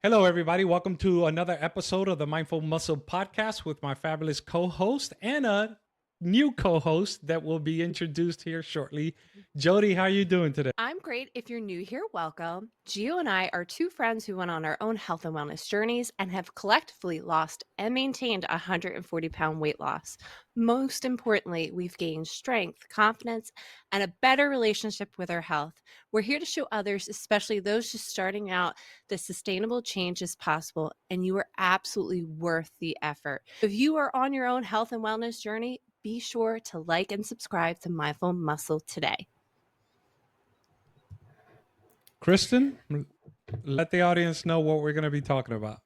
Hello, everybody. Welcome to another episode of the Mindful Muscle Podcast with my fabulous co-host and a new co-host that will be introduced here shortly. Jodi, how are you doing today? I'm great. If you're new here, welcome. Gio and I are two friends who went on our own health and wellness journeys and have collectively lost and maintained 140-pound weight loss. Most importantly, we've gained strength, confidence, and a better relationship with our health. We're here to show others, especially those just starting out, that sustainable change is possible, and you are absolutely worth the effort. If you are on your own health and wellness journey, be sure to like and subscribe to Mindful Muscle today. Kristin, let the audience know what we're going to be talking about.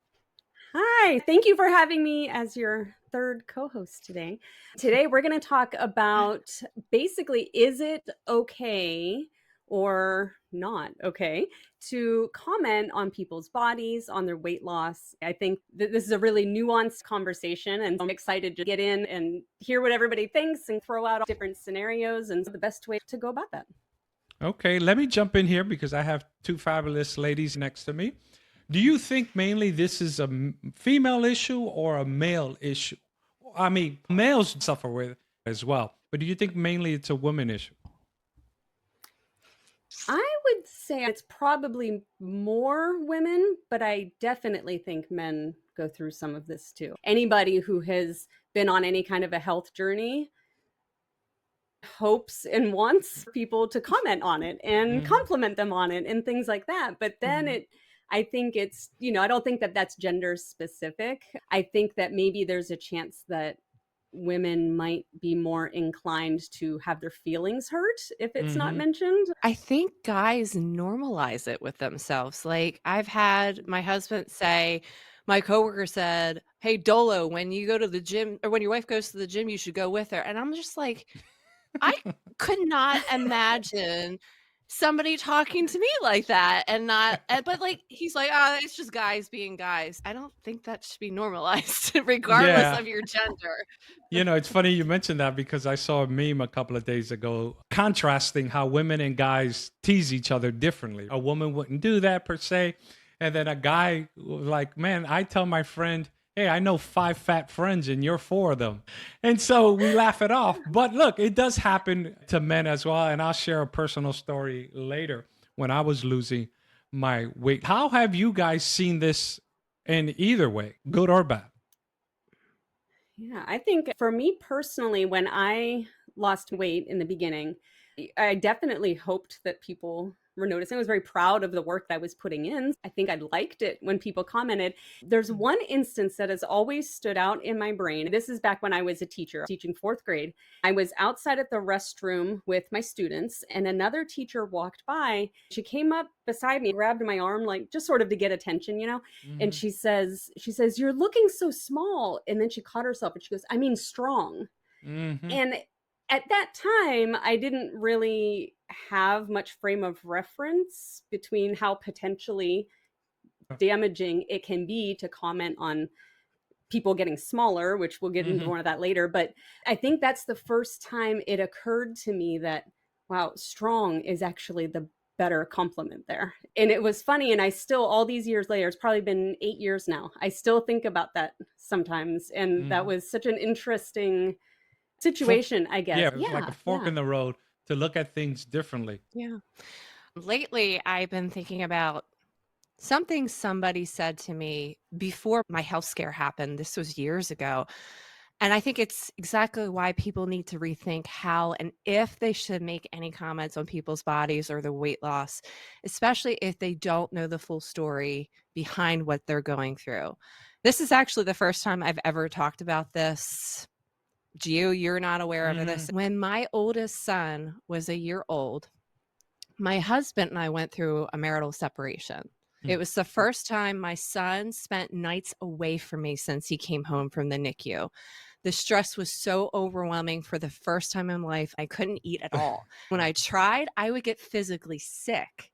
Hi, thank you for having me as your third co-host today. Today, we're going to talk about basically, is it okay or not okay to comment on people's bodies, on their weight loss? I think this is a really nuanced conversation, and I'm excited to get in and hear what everybody thinks and throw out different scenarios and the best way to go about that. Okay, let me jump in here because I have two fabulous ladies next to me. Do you think mainly this is a female issue or a male issue? I mean, males suffer with it as well, but do you think mainly it's a woman issue? I would say it's probably more women, but I definitely think men go through some of this too. Anybody who has been on any kind of a health journey hopes and wants people to comment on it and compliment them on it and things like that. But then I think it's, I don't think that that's gender specific. I think that maybe there's a chance that women might be more inclined to have their feelings hurt if it's not mentioned. I think guys normalize it with themselves. Like, I've had my husband say, my coworker said, "Hey, Dolo, when you go to the gym, or when your wife goes to the gym, you should go with her." And I'm just like, I could not imagine somebody talking to me like that and not, but like, he's like, "Oh, it's just guys being guys." I don't think that should be normalized regardless of your gender. It's funny you mentioned that because I saw a meme a couple of days ago contrasting how women and guys tease each other differently. A woman wouldn't do that per se. And then a guy was like, "Man, I tell my friend, hey, I know 5 fat friends and you're 4 of them." And so we laugh it off. But look, it does happen to men as well. And I'll share a personal story later when I was losing my weight. How have you guys seen this in either way, good or bad? Yeah, I think for me personally, when I lost weight in the beginning, I definitely hoped that people were noticing. I was very proud of the work that I was putting in. I think I liked it when people commented. There's one instance that has always stood out in my brain. This is back when I was a teacher, teaching 4th grade. I was outside at the restroom with my students, and another teacher walked by. She came up beside me, grabbed my arm, like just sort of to get attention, and she says, "You're looking so small." And then she caught herself and she goes, "I mean strong." And at that time, I didn't really have much frame of reference between how potentially damaging it can be to comment on people getting smaller, which we'll get into more of that later. But I think that's the first time it occurred to me that, wow, strong is actually the better compliment there. And it was funny. And I still, all these years later, it's probably been 8 years now, I still think about that sometimes. And that was such an interesting situation, I guess. Yeah, it was like a fork in the road to look at things differently. Yeah. Lately, I've been thinking about something somebody said to me before my health scare happened. This was years ago. And I think it's exactly why people need to rethink how and if they should make any comments on people's bodies or their weight loss, especially if they don't know the full story behind what they're going through. This is actually the first time I've ever talked about this. Gio, you're not aware of this. When my oldest son was a year old, my husband and I went through a marital separation. It was the first time my son spent nights away from me since he came home from the NICU. The stress was so overwhelming for the first time in life. I couldn't eat at all. When I tried, I would get physically sick.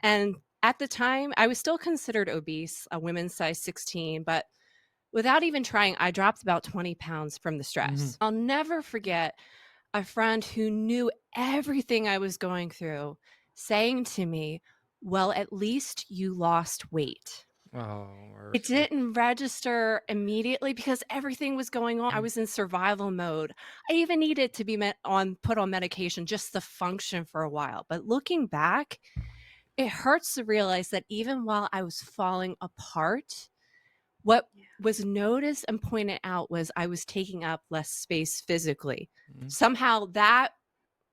And at the time, I was still considered obese, a women's size 16, but without even trying, I dropped about 20 pounds from the stress. I'll never forget a friend who knew everything I was going through saying to me, "Well, at least you lost weight." Oh, It mercy. didn't register immediately because everything was going on. I was in survival mode. I even needed to be put on medication just to function for a while. But looking back, it hurts to realize that even while I was falling apart, what was noticed and pointed out was I was taking up less space physically. Mhm. Somehow that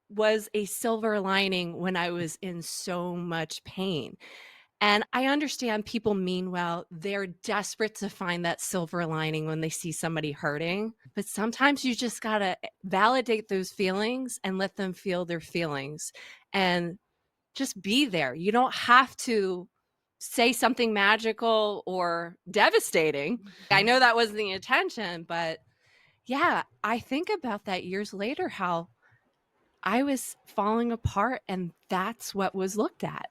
was a silver lining when I was in so much pain. And I understand people mean well. They're desperate to find that silver lining when they see somebody hurting. But sometimes you just got to validate those feelings and let them feel their feelings and just be there. You don't have to say something magical or devastating. I know that wasn't the intention, but yeah, I think about that years later, how I was falling apart and that's what was looked at.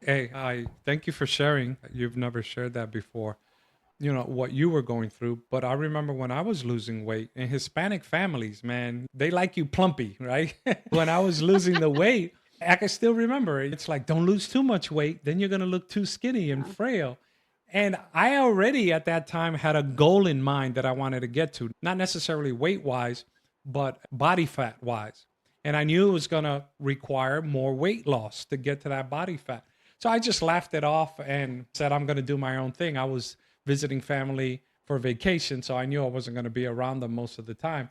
Hey, I thank you for sharing. You've never shared that before, what you were going through. But I remember when I was losing weight in Hispanic families, man, they like you plumpy, right? When I was losing the weight, I can still remember it. It's like, don't lose too much weight. Then you're going to look too skinny and frail. And I already at that time had a goal in mind that I wanted to get to, not necessarily weight wise, but body fat wise. And I knew it was going to require more weight loss to get to that body fat. So I just laughed it off and said, I'm going to do my own thing. I was visiting family for vacation, so I knew I wasn't going to be around them most of the time.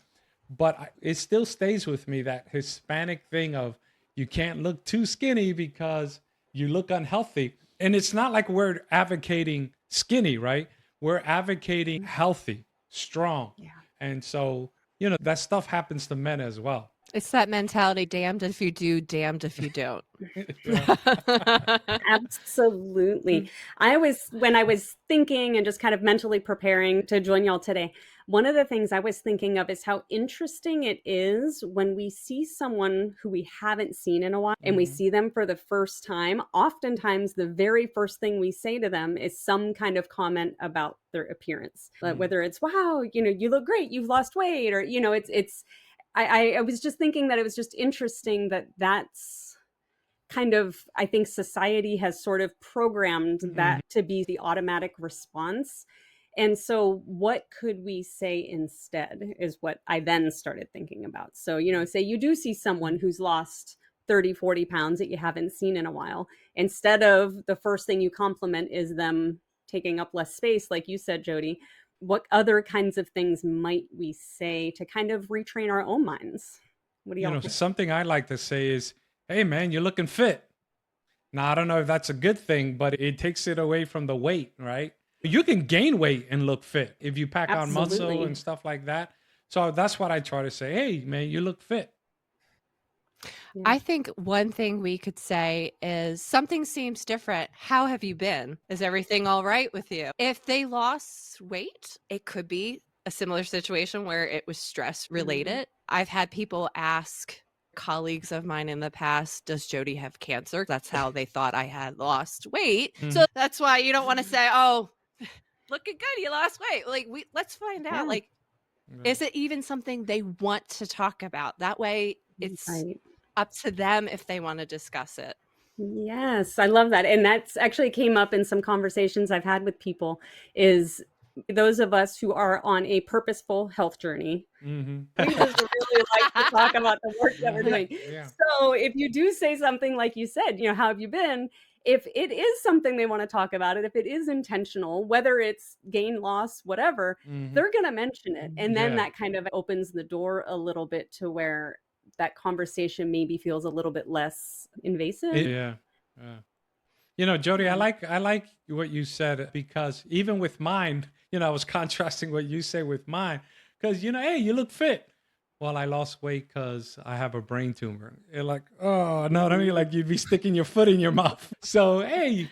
But it still stays with me, that Hispanic thing of you can't look too skinny because you look unhealthy. And it's not like we're advocating skinny, right? We're advocating healthy, strong. Yeah. And so, that stuff happens to men as well. It's that mentality, damned if you do, damned if you don't. Yeah. Absolutely. When I was thinking and just kind of mentally preparing to join y'all today, one of the things I was thinking of is how interesting it is when we see someone who we haven't seen in a while and we Mhm. see them for the first time. Oftentimes, the very first thing we say to them is some kind of comment about their appearance, whether it's, wow, you look great, you've lost weight, or, I was just thinking that it was just interesting that that's kind of, I think society has sort of programmed that to be the automatic response. And so what could we say instead is what I then started thinking about. So, say you do see someone who's lost 30, 40 pounds that you haven't seen in a while. Instead of the first thing you compliment is them taking up less space, like you said, Jodi, what other kinds of things might we say to kind of retrain our own minds? What do y'all think? Something I like to say is, hey, man, you're looking fit. Now, I don't know if that's a good thing, but it takes it away from the weight, right? You can gain weight and look fit if you pack on muscle Absolutely. and stuff like that. So that's what I try to say. Hey, man, you look fit. Yeah. I think one thing we could say is something seems different. How have you been? Is everything all right with you? If they lost weight, it could be a similar situation where it was stress related. I've had people ask colleagues of mine in the past, does Jodi have cancer? That's how they thought I had lost weight. So that's why you don't want to say, oh, looking good, you lost weight. Like, let's find out, Yeah. like, is it even something they want to talk about? That way it's Right. up to them if they want to discuss it. Yes, I love that. And that's actually came up in some conversations I've had with people, is those of us who are on a purposeful health journey. We just really like to talk about the work that we're doing. Yeah. So if you do say something like you said, how have you been? If it is something they want to talk about it, if it is intentional, whether it's gain, loss, whatever, they're going to mention it. And then Yeah. that kind of opens the door a little bit to where that conversation maybe feels a little bit less invasive. Yeah. Jodi, I like what you said, because even with mine, I was contrasting what you say with mine, because hey, you look fit. Well, I lost weight because I have a brain tumor. You're like, oh no, I mean, like you'd be sticking your foot in your mouth. So hey,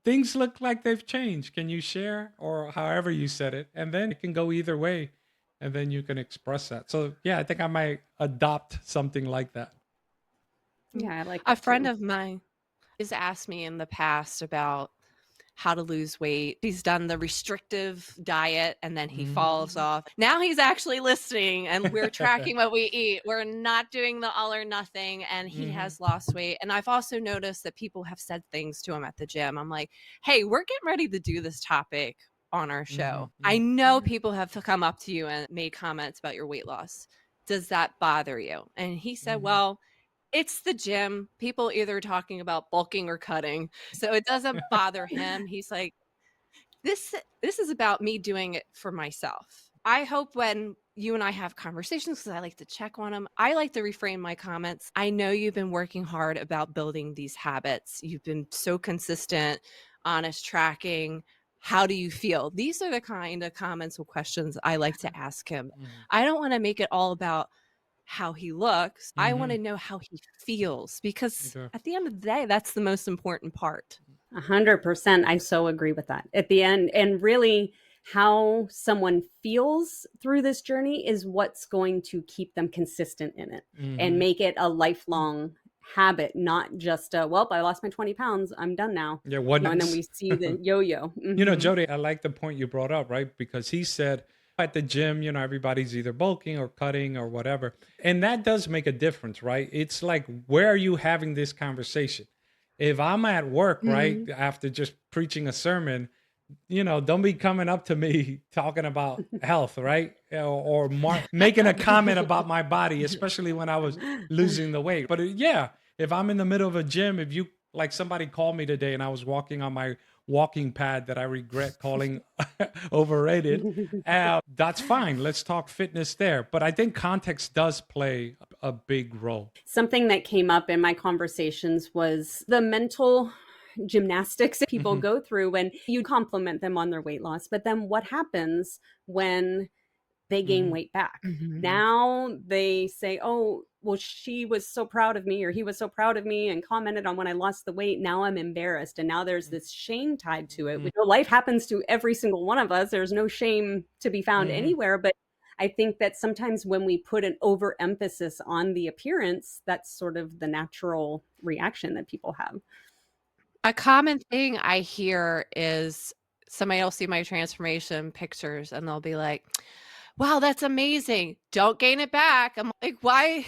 things look like they've changed. Can you share, or however you said it, and then it can go either way, and then you can express that. So yeah, I think I might adopt something like that. Yeah, I like A that friend too. of mine has asked me in the past about how to lose weight. He's done the restrictive diet and then he falls Mhm. off. Now he's actually listening and we're tracking what we eat. We're not doing the all or nothing, and he Mhm. has lost weight. And I've also noticed that people have said things to him at the gym. I'm like, hey, we're getting ready to do this topic on our show. Mhm. I Mhm. know people have come up to you and made comments about your weight loss. Does that bother you? And he said, Mhm. well, it's the gym. People either talking about bulking or cutting. So it doesn't bother him. He's like, this is about me doing it for myself. I hope when you and I have conversations, because I like to check on them, I like to reframe my comments. I know you've been working hard about building these habits. You've been so consistent, honest tracking. How do you feel? These are the kind of comments or questions I like to ask him. Mhm. I don't want to make it all about how he looks. I want Mhm. to know how he feels, because Okay. at the end of the day, that's the most important part. 100%. I so agree with that. At the end, and really how someone feels through this journey is what's going to keep them consistent in it and Mhm. make it a lifelong habit, not just well, I lost my 20 pounds, I'm done now. Yeah. What And then next? we see the yo-yo. Jody, I like the point you brought up, right? Because he said at the gym, everybody's either bulking or cutting or whatever. And that does make a difference, right? It's like, where are you having this conversation? If I'm at work, right, Mhm. after just preaching a sermon, don't be coming up to me talking about health, right? Or making a comment about my body, especially when I was losing the weight. But yeah, if I'm in the middle of a gym, if you like somebody called me today and I was walking on my walking pad that I regret calling overrated, that's fine. Let's talk fitness there. But I think context does play a big role. Something that came up in my conversations was the mental gymnastics people Hmm. go through when you compliment them on their weight loss. But then what happens when they gain Hmm. weight back? Mhm. Now they say, oh, well, she was so proud of me, or he was so proud of me and commented on when I lost the weight. Now I'm embarrassed. And now there's this shame tied to it. Life happens to every single one of us. There's no shame to be found Hmm. anywhere. But I think that sometimes when we put an overemphasis on the appearance, that's sort of the natural reaction that people have. A common thing I hear is somebody will see my transformation pictures and they'll be like, wow, that's amazing. Don't gain it back. I'm like, why?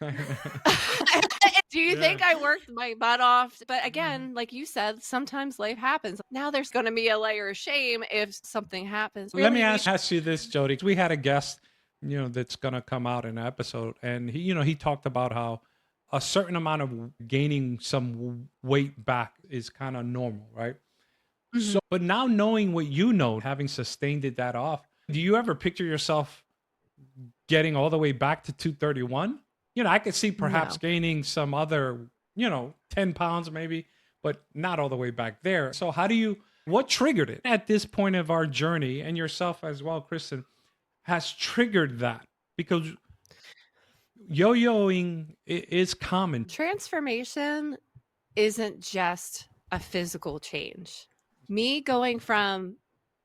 Do you Yeah. think I worked my butt off? But Mhm. again, like you said, sometimes life happens. Now there's going to be a layer of shame if something happens. Let me Really, we ask you this, Jody. We had a guest, that's gonna come out in an episode, and he talked about how a certain amount of gaining some weight back is kind of normal, right? Mhm. So, but now knowing what you know, having sustained it that off, do you ever picture yourself getting all the way back to 231? I could see perhaps No. gaining some other, 10 pounds maybe, but not all the way back there. So what triggered it at this point of our journey, and yourself as well, Kristen, has triggered that? Because yo-yoing is common. Transformation isn't just a physical change. Me going from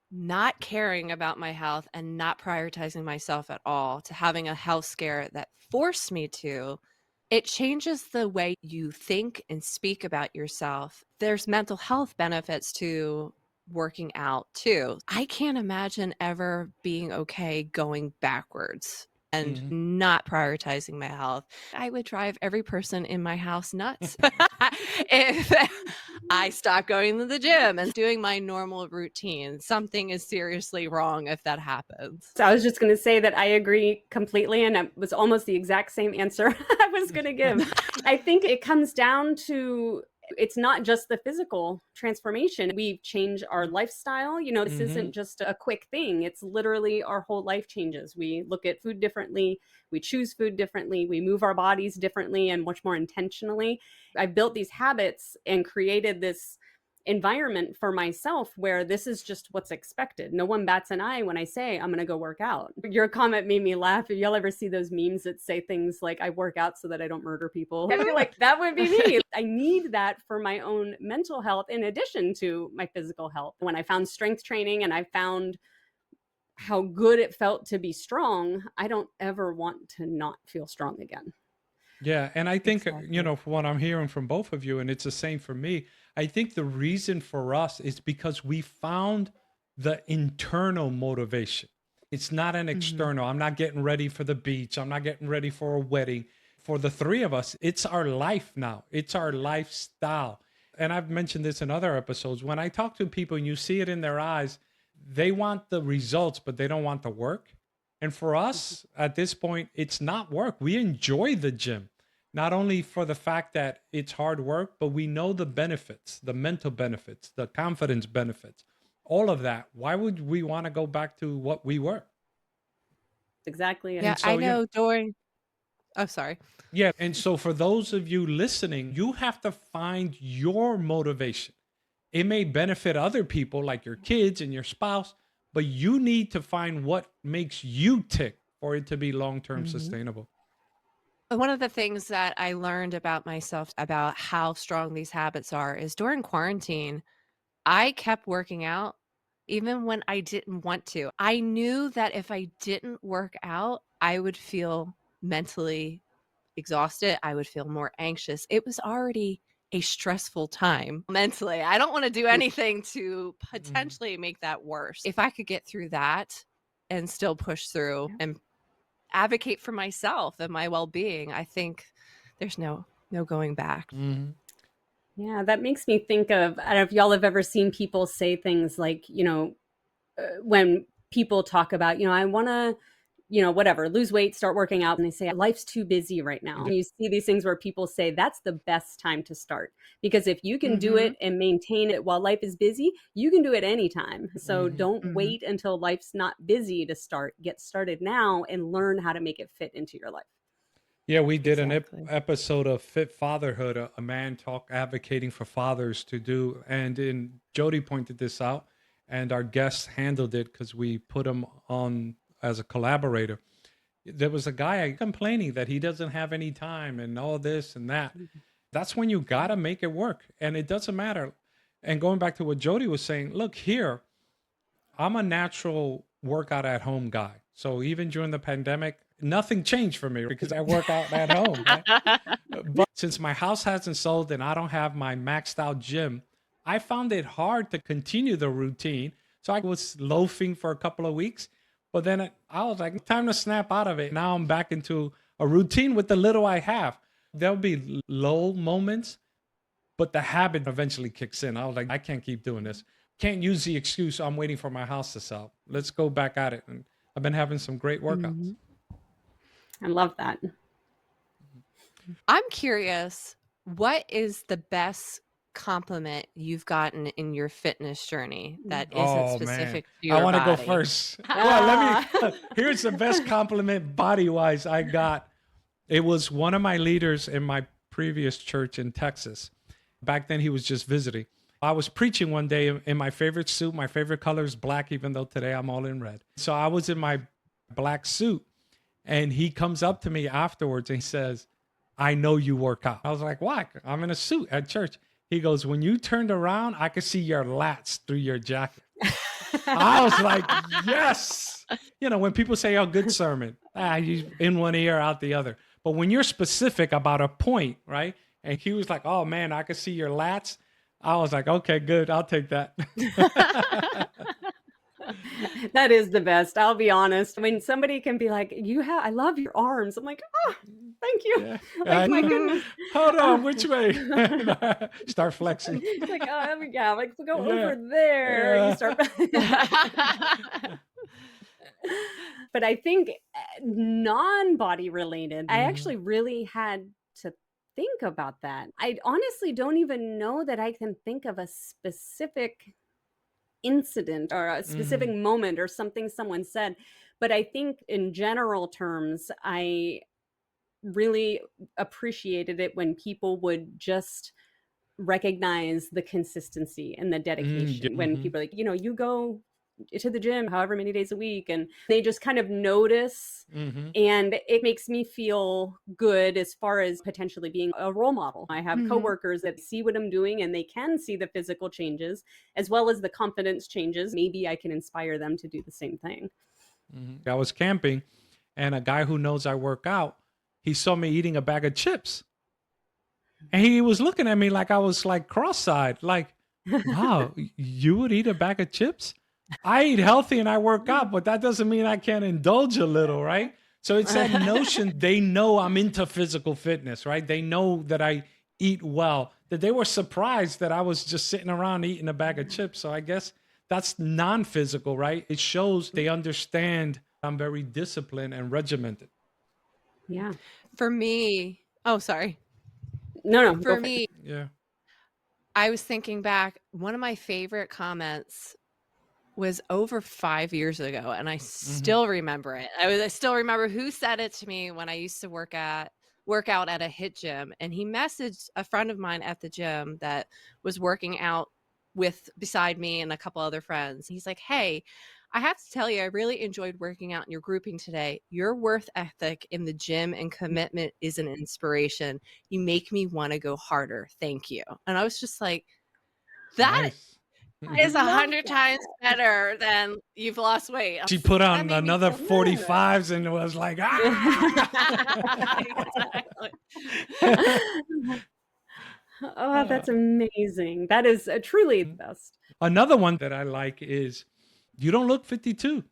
not caring about my health and not prioritizing myself at all to having a health scare that forced me to, it changes the way you think and speak about yourself. There's mental health benefits to working out too. I can't imagine ever being okay going backwards and Mhm. not prioritizing my health. I would drive every person in my house nuts if I stopped going to the gym and doing my normal routine. Something is seriously wrong if that happens. So I was just going to say that I agree completely. And it was almost the exact same answer I was going to give. I think it comes down to it's not just the physical transformation. We change our lifestyle. This Mhm. isn't just a quick thing. It's literally our whole life changes. We look at food differently. We choose food differently. We move our bodies differently and much more intentionally. I built these habits and created this environment for myself where this is just what's expected. No one bats an eye when I say I'm going to go work out. Your comment made me laugh. If y'all ever see those memes that say things like, I work out so that I don't murder people, I feel like that would be me. I need that for my own mental health in addition to my physical health. When I found strength training and I found how good it felt to be strong, I don't ever want to not feel strong again. Yeah, and I think, Exactly. from what I'm hearing from both of you, and it's the same for me, I think the reason for us is because we found the internal motivation. It's not an Hmm. external. I'm not getting ready for the beach. I'm not getting ready for a wedding. For the three of us, it's our life now. It's our lifestyle. And I've mentioned this in other episodes. When I talk to people and you see it in their eyes, they want the results, but they don't want the work. And for us at this point, it's not work. We enjoy the gym, not only for the fact that it's hard work, but we know the benefits, the mental benefits, the confidence benefits, all of that. Why would we want to go back to what we were? Exactly. Yeah, And I so, know during oh, sorry. yeah. And so for those of you listening, you have to find your motivation. It may benefit other people like your kids and your spouse, but you need to find what makes you tick for it to be long term Mhm. sustainable. One of the things that I learned about myself about how strong these habits are is during quarantine, I kept working out even when I didn't want to. I knew that if I didn't work out, I would feel mentally exhausted. I would feel more anxious. It was already a stressful time mentally. I don't want to do anything to Mhm. potentially make that worse. If I could get through that and still push through Yeah. and advocate for myself and my well-being, I think there's no going back. Mhm. Yeah, that makes me think of, I don't know if y'all have ever seen people say things like, when people talk about, I want to, whatever, lose weight, start working out. And they say, life's too busy right now. Yeah. And you see these things where people say that's the best time to start. Because if you can do Mhm. it and maintain it while life is busy, you can do it anytime. So Mhm. don't Mhm. wait until life's not busy to start. Get started now and learn how to make it fit into your life. Yeah, we did an Exactly. episode of Fit Fatherhood, a man talk advocating for fathers to do. And in Jodi pointed this out, and our guest handled it because we put him on as a collaborator. There was a guy complaining that he doesn't have any time and all this and that. That's when you got to make it work. And it doesn't matter. And going back to what Jodi was saying, look here, I'm a natural workout at home guy. So even during the pandemic, nothing changed for me because I work out at home, right? But since my house hasn't sold and I don't have my maxed out gym, I found it hard to continue the routine. So I was loafing for a couple of weeks, but then I was like, time to snap out of it. Now I'm back into a routine with the little I have. There'll be low moments, but the habit eventually kicks in. I was like, I can't keep doing this. Can't use the excuse I'm waiting for my house to sell. Let's go back at it. And I've been having some great workouts. Mhm. I love that. I'm curious, what is the best compliment you've gotten in your fitness journey that isn't Oh man, specific to I your want to go body? first. Well, let me. Ah. Here's the best compliment body wise I got. It was one of my leaders in my previous church in Texas. Back then, he was just visiting. I was preaching one day in my favorite suit. My favorite color is black, even though today I'm all in red. So I was in my black suit, and he comes up to me afterwards and he says, I know you work out. I was like, why? I'm in a suit at church. He goes, when you turned around, I could see your lats through your jacket. I was like, yes. When people say, oh, good sermon, you in one ear, out the other. But when you're specific about a point, right? And he was like, oh, man, I could see your lats. I was like, okay, good. I'll take that. That is the best. I'll be honest. When somebody can be like, I love your arms. I'm like, oh, thank you. Yeah. Like, my Mhm. goodness. Hold Ah. on, which way? Start flexing. It's like, oh, yeah, like, go Yeah. over there. You Yeah. start. But I think non-body related, I Mhm. actually really had to think about that. I honestly don't even know that I can think of a specific incident or a specific Mhm. moment or something someone said. But I think in general terms, I really appreciated it when people would just recognize the consistency and the dedication. When Mhm. people are like, you go to the gym however many days a week, and they just kind of notice. Mhm. And it makes me feel good as far as potentially being a role model. I have Mhm. coworkers that see what I'm doing and they can see the physical changes as well as the confidence changes. Maybe I can inspire them to do the same thing. Mhm. I was camping, and a guy who knows I work out, he saw me eating a bag of chips. And he was looking at me like I was like cross-eyed, like, wow, you would eat a bag of chips? I eat healthy and I work out, but that doesn't mean I can't indulge a little, right? So it's that notion, they know I'm into physical fitness, right? They know that I eat well, that they were surprised that I was just sitting around eating a bag of chips. So I guess that's non-physical, right? It shows they understand I'm very disciplined and regimented. Yeah. For me, oh, sorry. No, go For for it. me, Yeah. I was thinking back, one of my favorite comments was over 5 years ago, and I still remember it. I still remember who said it to me when I used to work out at a HIIT gym, and he messaged a friend of mine at the gym that was working out beside me and a couple other friends. He's like, "Hey, I have to tell you, I really enjoyed working out in your grouping today. Your work ethic in the gym and commitment is an inspiration. You make me want to go harder. Thank you." And I was just like, that Nice. is Love 100 that. times better than you've lost weight. She put That on made me another feel good. 45s and was like, ah. Exactly. Oh, that's amazing. That is truly the best. Another one that I like is, you don't look 52.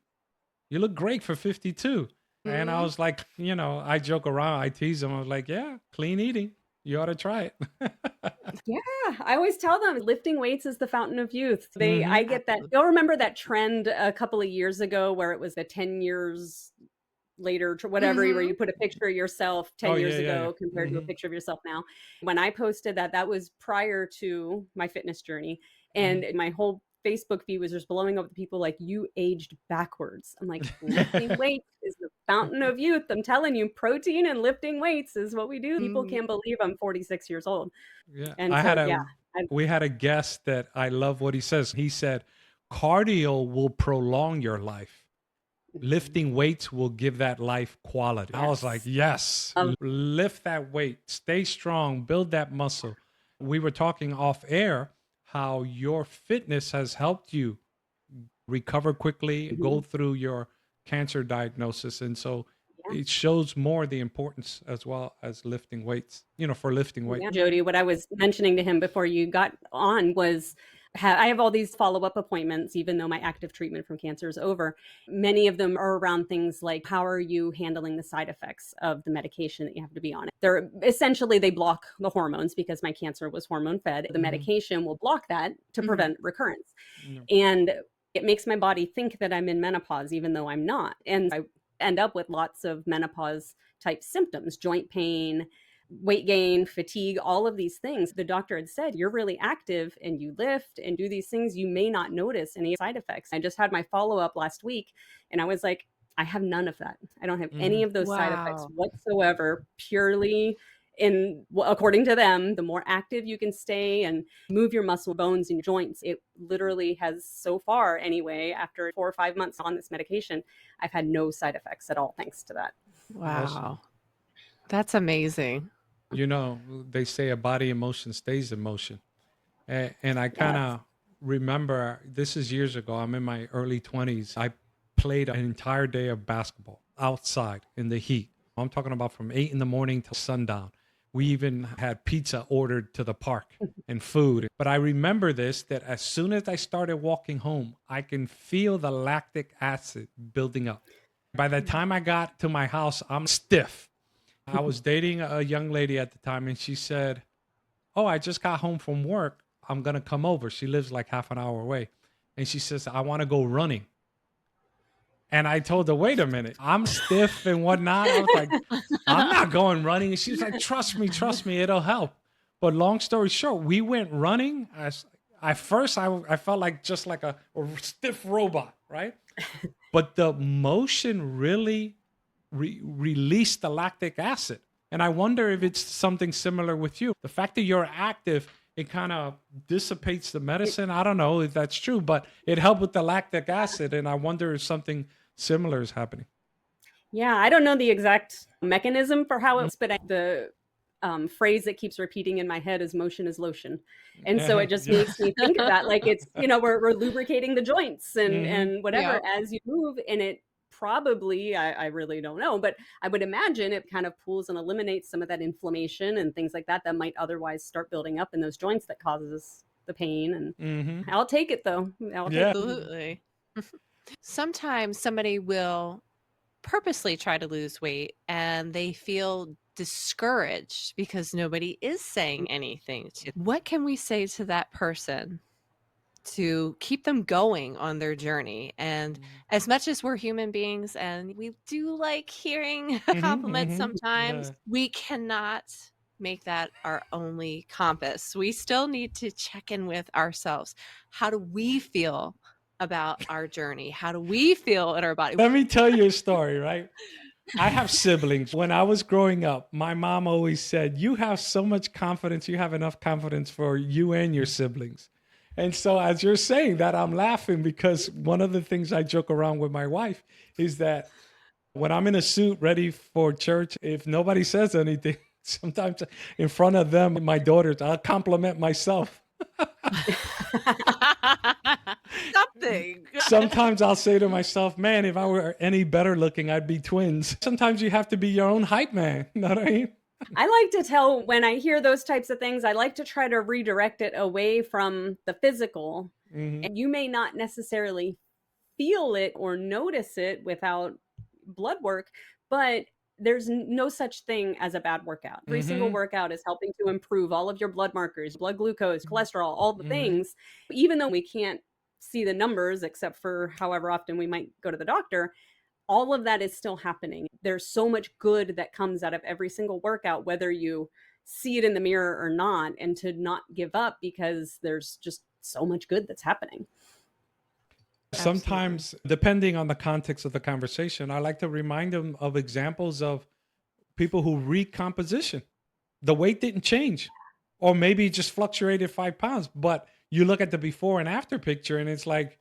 You look great for 52. And I was like, I joke around, I tease them. I was like, yeah, clean eating. You ought to try it. Yeah, I always tell them lifting weights is the fountain of youth. Mhm. I get that. You'll remember that trend a couple of years ago where it was the 10 years later, whatever, where you put a picture of yourself 10 Oh, years yeah, yeah, ago yeah. compared to a picture of yourself now. When I posted that, that was prior to my fitness journey. And my whole Facebook feed was just blowing up with people like, you aged backwards. I'm like, lifting weights is the fountain of youth. I'm telling you, protein and lifting weights is what we do. People can't believe I'm 46 years old. Yeah. And so, We had a guest that I love what he says. He said, cardio will prolong your life. Lifting weights will give that life quality. I was like, yes, lift that weight, stay strong, build that muscle. We were talking off air how your fitness has helped you recover quickly, go through your cancer diagnosis. And so it shows more the importance as well as lifting weights, for lifting weight. Yeah, Jodi, what I was mentioning to him before you got on was I have all these follow-up appointments, even though my active treatment from cancer is over. Many of them are around things like, how are you handling the side effects of the medication that you have to be on? They're essentially, they block the hormones because my cancer was hormone fed. The medication will block that to prevent recurrence. And it makes my body think that I'm in menopause, even though I'm not. And I end up with lots of menopause type symptoms, joint pain, weight gain, fatigue, all of these things. The doctor had said, you're really active and you lift and do these things, you may not notice any side effects. I just had my follow-up last week and I was like, I have none of that. I don't have any of those side effects whatsoever, purely according to them, the more active you can stay and move your muscle, bones, and joints, it literally has, so far anyway, after 4 or 5 months on this medication, I've had no side effects at all thanks to that. Wow. Awesome. That's amazing. They say a body in motion stays in motion. And I kind of remember, this is years ago, I'm in my early 20s. I played an entire day of basketball outside in the heat. I'm talking about from 8 in the morning till sundown. We even had pizza ordered to the park and food. But I remember that as soon as I started walking home, I can feel the lactic acid building up. By the time I got to my house, I'm stiff. I was dating a young lady at the time, and she said, oh, I just got home from work. I'm going to come over. She lives like half an hour away. And she says, I want to go running. And I told her, wait a minute, I'm stiff and whatnot. I was like, I'm not going running. And she's like, trust me, it'll help. But long story short, we went running. At first, I felt like just like a stiff robot, right? But the motion really released the lactic acid. And I wonder if it's something similar with you. The fact that you're active, it kind of dissipates the medicine. I don't know if that's true, but it helped with the lactic acid. And I wonder if something similar is happening. Yeah, I don't know the exact mechanism for how it's, but the phrase that keeps repeating in my head is motion is lotion. And so it just makes me think of that. Like it's, we're lubricating the joints and whatever as you move, and it probably, I really don't know, but I would imagine it kind of pulls and eliminates some of that inflammation and things like that might otherwise start building up in those joints that causes the pain. And I'll take it though. I'll take Yeah. it. Absolutely. Sometimes somebody will purposely try to lose weight and they feel discouraged because nobody is saying anything to. What can we say to that person to keep them going on their journey? And as much as we're human beings and we do like hearing compliments sometimes, we cannot make that our only compass. We still need to check in with ourselves. How do we feel about our journey? How do we feel in our body? Let me tell you a story, right? I have siblings. When I was growing up, my mom always said, you have so much confidence. You have enough confidence for you and your siblings. And so as you're saying that, I'm laughing because one of the things I joke around with my wife is that when I'm in a suit ready for church, if nobody says anything, sometimes in front of them, my daughters, I'll compliment myself. Something. Sometimes I'll say to myself, man, if I were any better looking, I'd be twins. Sometimes you have to be your own hype man. You know what I mean? I like to tell when I hear those types of things, I like to try to redirect it away from the physical. And you may not necessarily feel it or notice it without blood work, but there's no such thing as a bad workout. Every single workout is helping to improve all of your blood markers, blood glucose, cholesterol, all the things. Even though we can't see the numbers, except for however often we might go to the doctor, all of that is still happening. There's so much good that comes out of every single workout, whether you see it in the mirror or not, and to not give up because there's just so much good that's happening. Sometimes, depending on the context of the conversation, I like to remind them of examples of people who recomposition. The weight didn't change, or maybe it just fluctuated 5 pounds, but you look at the before and after picture and it's like,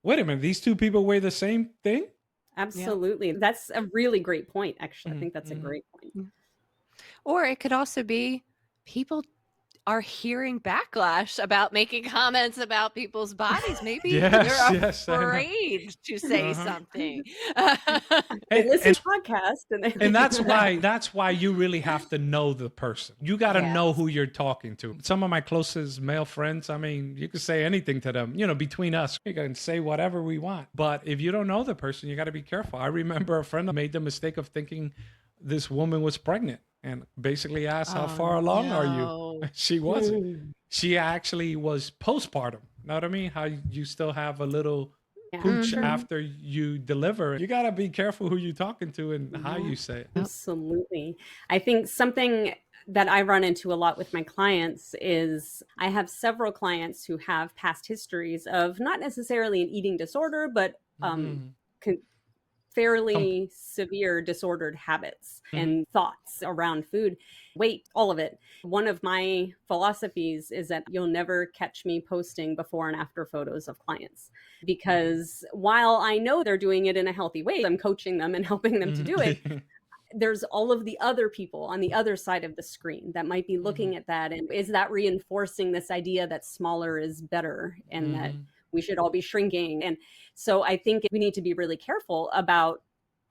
wait a minute, these two people weigh the same thing? Absolutely. Yeah. That's a really great point, actually. I think that's a great point. Or it could also be people are hearing backlash about making comments about people's bodies. Maybe they're afraid to say something. They listen to podcasts. And that's why you really have to know the person. You got to know who you're talking to. Some of my closest male friends, I mean, you can say anything to them, between us, you can say whatever we want. But if you don't know the person, you got to be careful. I remember a friend made the mistake of thinking this woman was pregnant and basically asked, how far along are you? She wasn't. She actually was postpartum. Know what I mean? How you still have a little pooch after you deliver. You got to be careful who you're talking to and how you say it. Absolutely. I think something that I run into a lot with my clients is I have several clients who have past histories of not necessarily an eating disorder, but fairly severe disordered habits and thoughts around food, weight, all of it. One of my philosophies is that you'll never catch me posting before and after photos of clients, because while I know they're doing it in a healthy way, I'm coaching them and helping them to do it. There's all of the other people on the other side of the screen that might be looking at that. And is that reinforcing this idea that smaller is better and that we should all be shrinking? And so I think we need to be really careful about,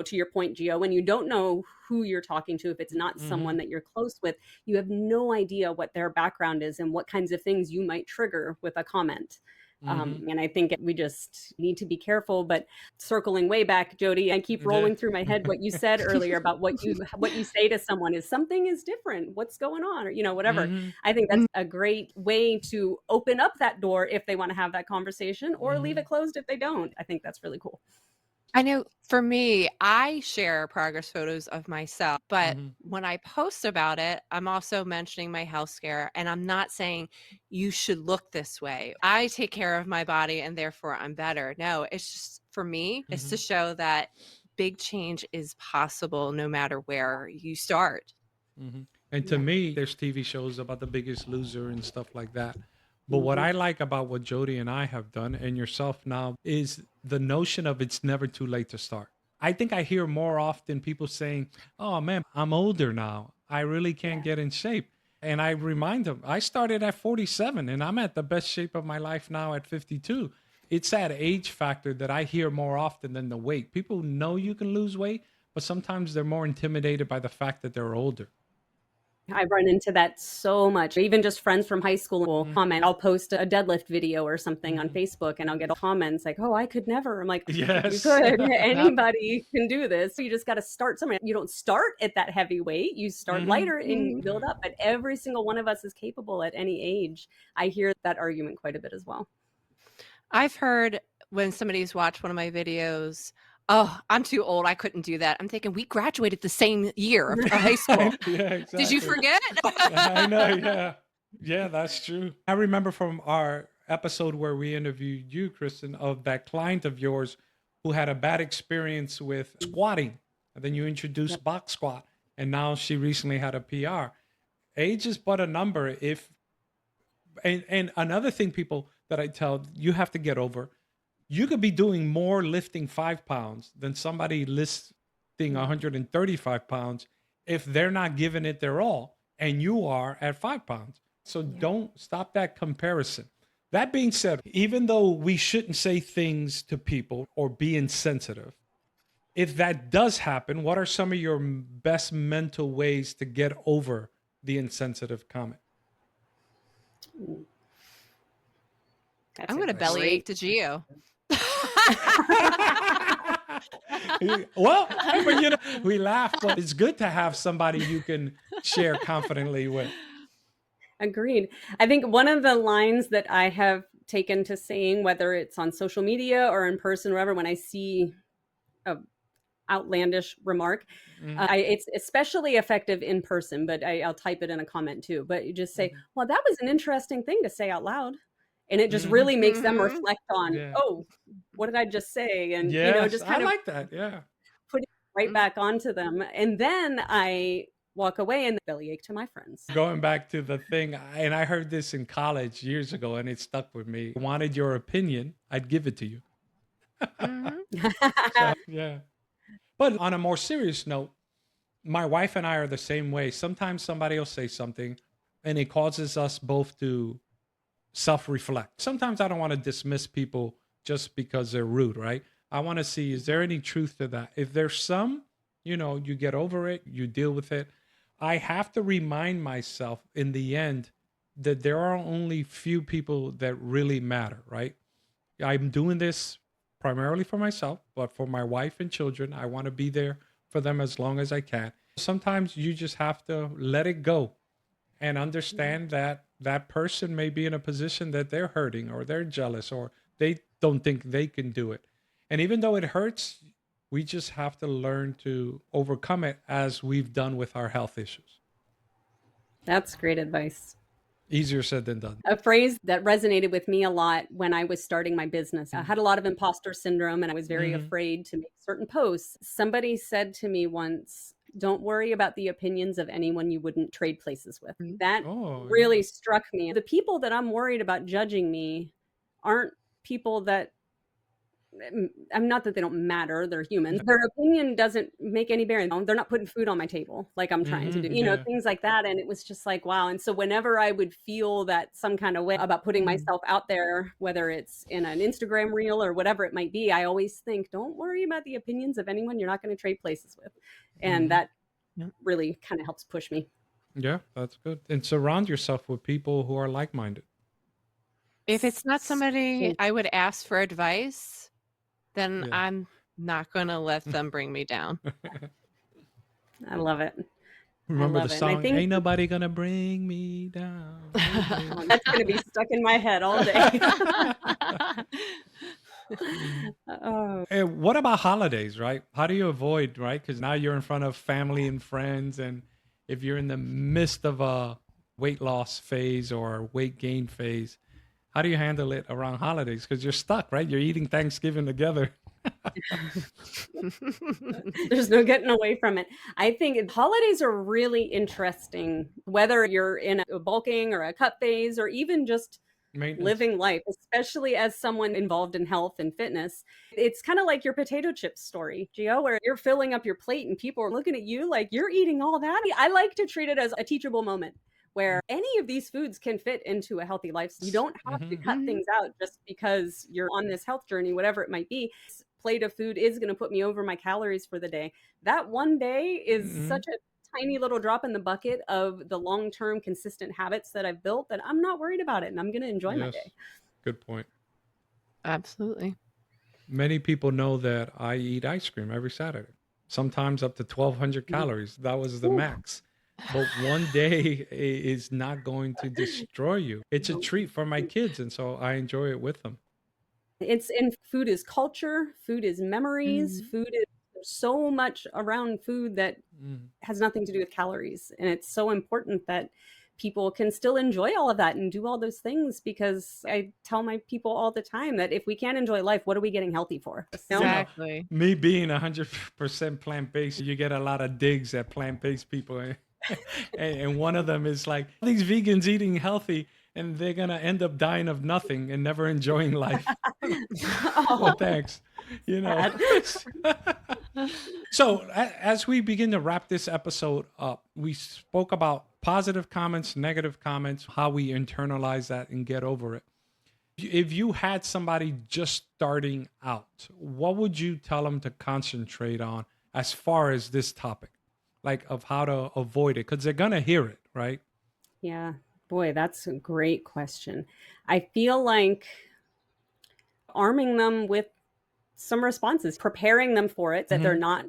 to your point, Gio, when you don't know who you're talking to, if it's not someone that you're close with, you have no idea what their background is and what kinds of things you might trigger with a comment. And I think we just need to be careful. But circling way back, Jodi, I keep rolling through my head what you said earlier about what you say to someone is something is different. What's going on? Or, whatever. I think that's a great way to open up that door if they want to have that conversation, or leave it closed if they don't. I think that's really cool. I know for me, I share progress photos of myself, but when I post about it, I'm also mentioning my health scare, and I'm not saying you should look this way. I take care of my body and therefore I'm better. No, it's just, for me, it's to show that big change is possible no matter where you start. And to me, there's TV shows about The Biggest Loser and stuff like that. But what I like about what Jodi and I have done, and yourself now, is the notion of it's never too late to start. I think I hear more often people saying, oh man, I'm older now. I really can't get in shape. And I remind them, I started at 47 and I'm at the best shape of my life now at 52. it's that age factor that I hear more often than the weight. People know you can lose weight, but sometimes they're more intimidated by the fact that they're older. I run into that so much. Even just friends from high school will Mhm. comment. I'll post a deadlift video or something on Mhm. Facebook and I'll get comments like, "Oh, I could never." I'm like, "You Yes. could. Anybody can do this. You just got to start somewhere. You don't start at that heavy weight. You start Mhm. lighter and build up. But every single one of us is capable at any age." I hear that argument quite a bit as well. I've heard when somebody's watched one of my videos, "Oh, I'm too old. I couldn't do that." I'm thinking, we graduated the same year of high school. Yeah, Did you exactly. forget? I know, yeah. Yeah, that's true. I remember from our episode where we interviewed you, Kristen, of that client of yours who had a bad experience with squatting. And then you introduced Yep. box squat. And now she recently had a PR. Age is but a number. And another thing, people, that I tell you have to get over, you could be doing more lifting 5 pounds than somebody lifting 135 pounds if they're not giving it their all and you are at 5 pounds. So Yeah. don't stop that comparison. That being said, even though we shouldn't say things to people or be insensitive, if that does happen, what are some of your best mental ways to get over the insensitive comment? That's I'm a going to bellyache great. to Gio. Well, but we laugh, but it's good to have somebody you can share confidently with. Agreed. I think one of the lines that I have taken to saying, whether it's on social media or in person, wherever, when I see a outlandish remark, Mhm. it's especially effective in person, but I'll type it in a comment too. But you just say, Mhm. "Well, that was an interesting thing to say out loud," and it just Mhm. really makes them Mhm. reflect on, Yeah. "Oh, what did I just say?" And Yes, just I kind of like that. Yeah. put it right Mm. back onto them, and then I walk away and bellyache to my friends. Going back to the thing, and I heard this in college years ago, and it stuck with me. Wanted your opinion, I'd give it to you. Mhm. So, yeah. But on a more serious note, my wife and I are the same way. Sometimes somebody will say something, and it causes us both to self reflect. Sometimes I don't want to dismiss people just because they're rude, right? I want to see, is there any truth to that? If there's some, you get over it, you deal with it. I have to remind myself in the end that there are only few people that really matter, right? I'm doing this primarily for myself, but for my wife and children, I want to be there for them as long as I can. Sometimes you just have to let it go and understand that that person may be in a position that they're hurting or they're jealous or they don't think they can do it. And even though it hurts, we just have to learn to overcome it as we've done with our health issues. That's great advice. Easier said than done. A phrase that resonated with me a lot when I was starting my business. I had a lot of imposter syndrome and I was very Mhm. afraid to make certain posts. Somebody said to me once, "Don't worry about the opinions of anyone you wouldn't trade places with." That Oh, yeah. really struck me. The people that I'm worried about judging me aren't people that I'm not that they don't matter, they're humans. Their opinion doesn't make any bearing. They're not putting food on my table like I'm trying to do, Yeah. things like that. And it was just like, wow. And so whenever I would feel that some kind of way about putting myself out there, whether it's in an Instagram reel or whatever it might be, I always think, don't worry about the opinions of anyone you're not going to trade places with. And Mhm. that Yep. really kind of helps push me. Yeah, that's good. And surround yourself with people who are like minded. If it's not somebody So I would ask for advice, then Yeah. I'm not going to let them bring me down. I love it. I Remember the love it. And I song, think Ain't Nobody Gonna Bring Me Down. oh, that's going to be stuck in my head all day. Oh, And what about holidays, right? How do you avoid, right? Because now you're in front of family and friends. And if you're in the midst of a weight loss phase or a weight gain phase, how do you handle it around holidays? Because you're stuck, right? You're eating Thanksgiving together. there's no getting away from it. I think holidays are really interesting, whether you're in a bulking or a cut phase or even just Maintenance. living life, especially as someone involved in health and fitness. It's kind of like your potato chips story, Gio, where you're filling up your plate and people are looking at you like you're eating all that. I like to treat it as a teachable moment where any of these foods can fit into a healthy lifestyle. You don't have to cut things out just because you're on this health journey, whatever it might be. This plate of food is going to put me over my calories for the day. That one day is such a tiny little drop in the bucket of the long-term consistent habits that I've built that I'm not worried about it, and I'm going to enjoy my day. Good point. Absolutely. Many people know that I eat ice cream every Saturday, sometimes up to 1,200 calories. That was the max. But one day is not going to destroy you. It's a treat for my kids, and so I enjoy it with them. Food is culture, food is memories, food is so much around food that has nothing to do with calories. And it's so important that people can still enjoy all of that and do all those things, because I tell my people all the time that if we can't enjoy life, what are we getting healthy for? Exactly. Me being 100% plant-based, you get a lot of digs at plant-based people. And one of them is like, these vegans eating healthy, and they're going to end up dying of nothing and never enjoying life. Well, thanks. So as we begin to wrap this episode up, we spoke about positive comments, negative comments, how we internalize that and get over it. If you had somebody just starting out, what would you tell them to concentrate on as far as this topic, like of how to avoid it? Because they're going to hear it, right? Yeah. Boy, that's a great question. I feel like arming them with some responses, preparing them for it, that they're not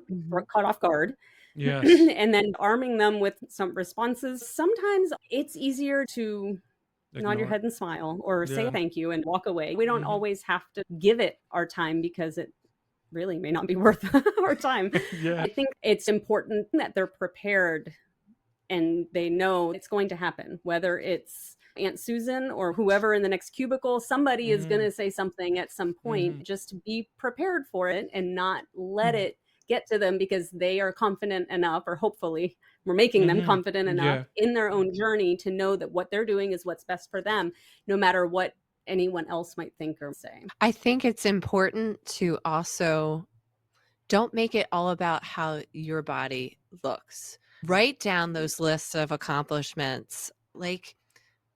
caught off guard. Yes. And then arming them with some responses. Sometimes it's easier to nod your head and smile, or say thank you and walk away. We don't always have to give it our time, because it really may not be worth our time. I think it's important that they're prepared and they know it's going to happen, whether it's Aunt Susan or whoever in the next cubicle. Somebody is going to say something at some point. Just be prepared for it and not let it get to them, because they are confident enough, or hopefully we're making them confident enough in their own journey to know that what they're doing is what's best for them, no matter what anyone else might think or say. I think it's important to also don't make it all about how your body looks. Write down those lists of accomplishments. Like,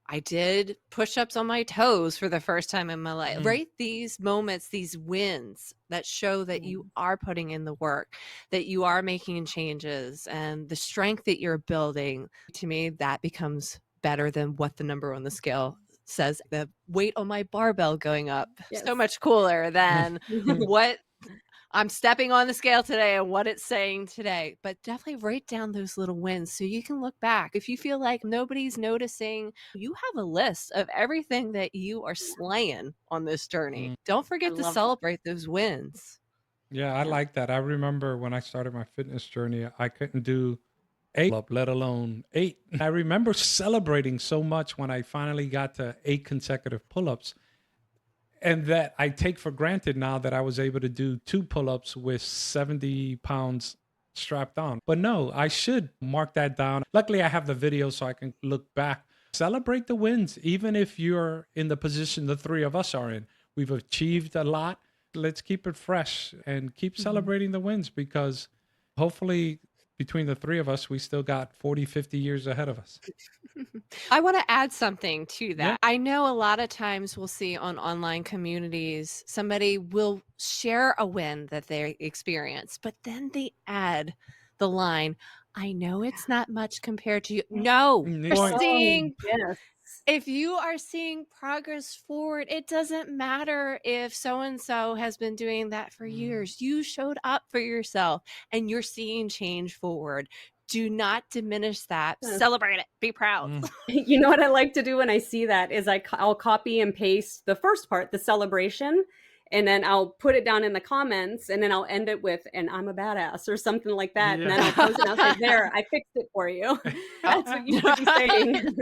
I did push-ups on my toes for the first time in my life. Write these moments, these wins that show that you are putting in the work, that you are making changes, and the strength that you're building. To me, that becomes better than what the number on the scale says. The weight on my barbell going up, so much cooler than what I'm stepping on the scale today and what it's saying today. But definitely write down those little wins so you can look back. If you feel like nobody's noticing, you have a list of everything that you are slaying on this journey. Don't forget to celebrate those wins. Yeah, I like that. I remember when I started my fitness journey, I couldn't do 8 pull-ups, let alone 8. I remember celebrating so much when I finally got to 8 consecutive pull-ups. And that I take for granted now, that I was able to do 2 pull-ups with 70 pounds strapped on. But no, I should mark that down. Luckily, I have the video so I can look back. Celebrate the wins, even if you're in the position the 3 of us are in. We've achieved a lot. Let's keep it fresh and keep celebrating the wins, because hopefully between the 3 of us, we still got 40, 50 years ahead of us. I want to add something to that. Yeah. I know a lot of times we'll see on online communities, somebody will share a win that they experience, but then they add the line, I know it's not much compared to you. No, you're seeing, if you are seeing progress forward, it doesn't matter if so-and-so has been doing that for years. You showed up for yourself and you're seeing change forward. Do not diminish that. Celebrate it. Be proud. You know what I like to do when I see that is I'll copy and paste the first part, the celebration, and then I'll put it down in the comments, and then I'll end it with, and I'm a badass or something like that. And then I'll post it and I'll say, there, I fixed it for you. That's what you should be saying.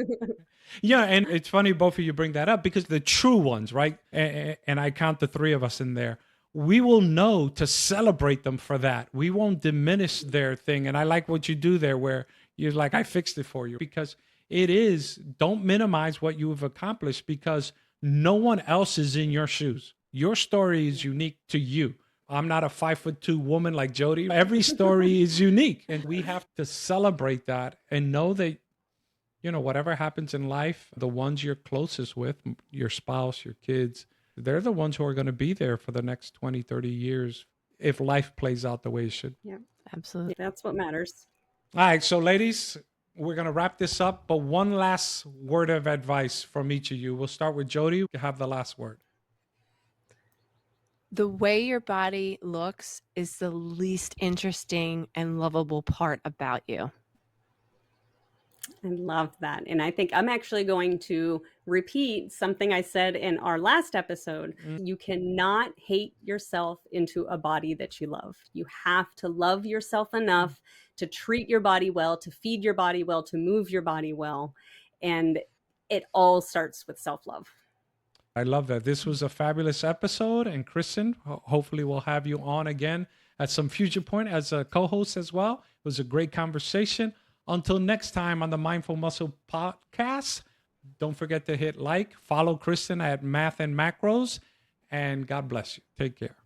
Yeah, and it's funny both of you bring that up, because the true ones, right? And I count the 3 of us in there. We will know to celebrate them for that. We won't diminish their thing. And I like what you do there, where you're like, I fixed it for you, because it is, don't minimize what you have accomplished, because no one else is in your shoes. Your story is unique to you. I'm not a 5'2" woman like Jodi. Every story is unique, and we have to celebrate that and know that whatever happens in life, the ones you're closest with, your spouse, your kids, they're the ones who are going to be there for the next 20, 30 years if life plays out the way it should. Yeah, Absolutely. that's what matters. All right. So, ladies, we're going to wrap this up. But one last word of advice from each of you. We'll start with Jodi. You have the last word. The way your body looks is the least interesting and lovable part about you. I love that. And I think I'm actually going to repeat something I said in our last episode. You cannot hate yourself into a body that you love. You have to love yourself enough to treat your body well, to feed your body well, to move your body well. And it all starts with self-love. I love that. This was a fabulous episode. And Kristin, hopefully we'll have you on again at some future point as a co-host as well. It was a great conversation. Until next time on the Mindful Muscle podcast, don't forget to hit like, follow Kristin at Math and Macros, and God bless you. Take care.